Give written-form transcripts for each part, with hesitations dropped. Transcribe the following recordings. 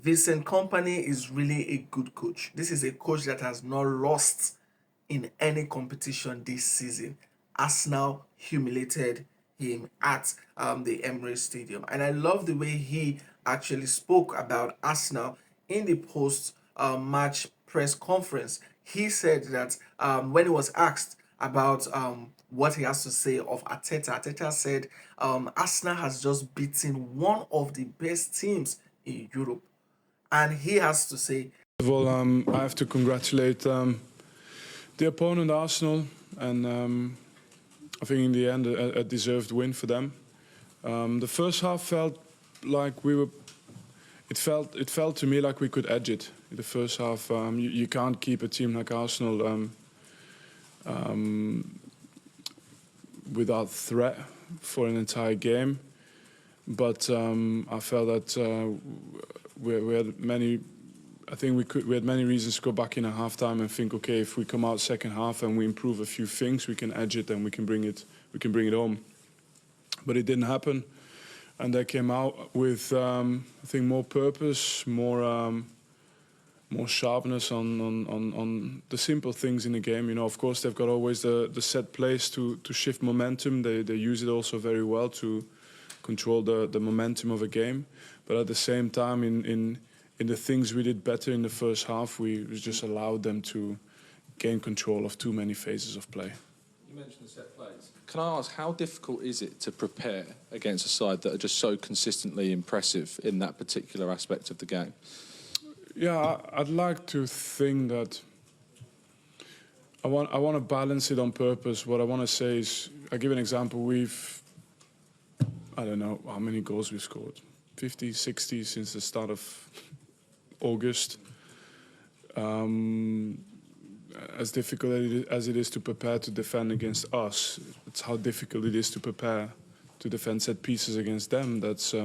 Vincent Kompany is really a good coach. This is a coach that has not lost in any competition this season. Arsenal humiliated him at the Emirates Stadium. And I love the way he actually spoke about Arsenal in the post match press conference. He said that when he was asked about what he has to say of Arteta, Arteta said Arsenal has just beaten one of the best teams in Europe. And he has to say, First of all, I have to congratulate the opponent, Arsenal, and I think in the end a deserved win for them. The first half felt like we were. It felt to me like we could edge it. In the first half, you can't keep a team like Arsenal without threat for an entire game. But I felt that we had many. I think we had many reasons to go back in at halftime and think, okay, if we come out second half and we improve a few things, we can edge it and we can bring it home. But it didn't happen, and they came out with I think more purpose, more sharpness on the simple things in the game. You know, of course they've got always the set plays to shift momentum. They use it also very well to control the momentum of a game. But at the same time, in the things we did better in the first half, we just allowed them to gain control of too many phases of play. You mentioned the set plays. Can I ask, how difficult is it to prepare against a side that are just so consistently impressive in that particular aspect of the game? Yeah, I'd like to think that I want to balance it on purpose. What I want to say is, I'll give an example. I don't know how many goals we've scored, 50, 60 since the start of August. As difficult as it is to prepare to defend against us, it's how difficult it is to prepare to defend set pieces against them. That's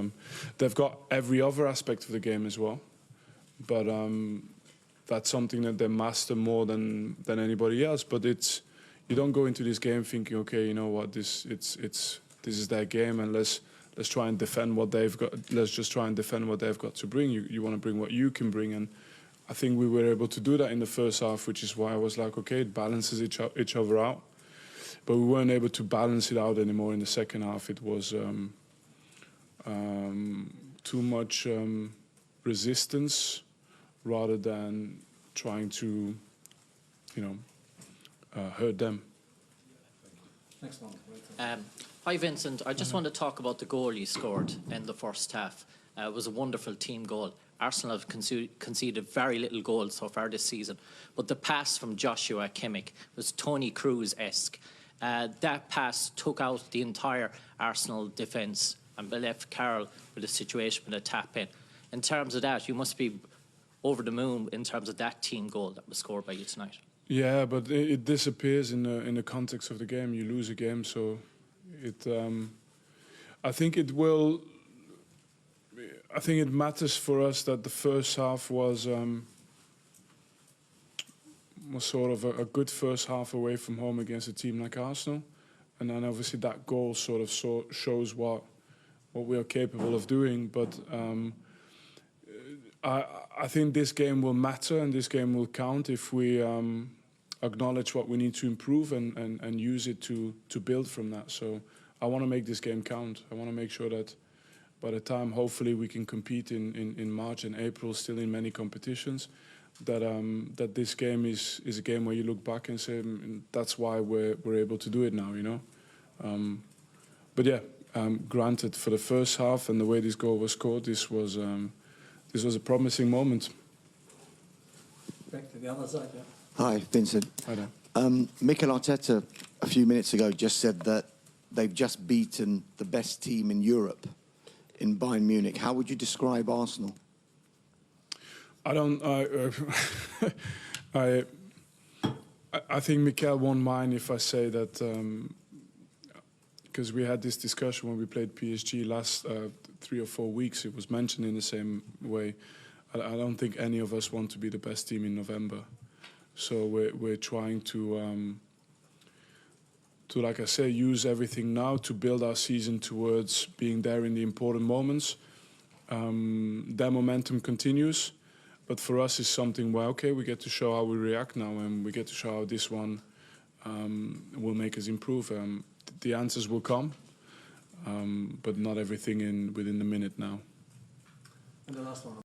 they've got every other aspect of the game as well, but that's something that they master more than anybody else. But you don't go into this game thinking, okay, you know what, this is their game, and let's try and defend what they've got. Let's just try and defend what they've got to bring. You want to bring what you can bring, and I think we were able to do that in the first half, which is why I was like, okay, it balances each other out. But we weren't able to balance it out anymore in the second half. It was too much resistance rather than trying to, hurt them. Next one. Hi Vincent, I just want to talk about the goal you scored in the first half. It was a wonderful team goal. Arsenal have conceded very little goals so far this season, but the pass from Joshua Kimmich was Toni Kroos-esque. That pass took out the entire Arsenal defence and left Carroll with a situation with a tap in. In terms of that, you must be over the moon in terms of that team goal that was scored by you tonight. Yeah, but it disappears in the context of the game. You lose a game, so I think it will. I think it matters for us that the first half was sort of a good first half away from home against a team like Arsenal, and then obviously that goal sort of shows what we are capable of doing. But I think this game will matter and this game will count if we acknowledge what we need to improve and use it to build from that. So I want to make this game count. I want to make sure that by the time, hopefully, we can compete in March and April, still in many competitions, that this game is a game where you look back and say, that's why we're able to do it now, you know. But yeah, granted, for the first half and the way this goal was scored, this was a promising moment. Back to the other side, yeah. Hi, Vincent. Hi there. Mikel Arteta, a few minutes ago, just said that they've just beaten the best team in Europe in Bayern Munich. How would you describe Arsenal? I think Mikel won't mind if I say that, because we had this discussion when we played PSG last 3 or 4 weeks. It was mentioned in the same way. I don't think any of us want to be the best team in November. So we're trying to, like I say, use everything now to build our season towards being there in the important moments. That momentum continues. But for us, it's something where, okay, we get to show how we react now, and we get to show how this one will make us improve. The answers will come, but not everything within the minute now. And the last one.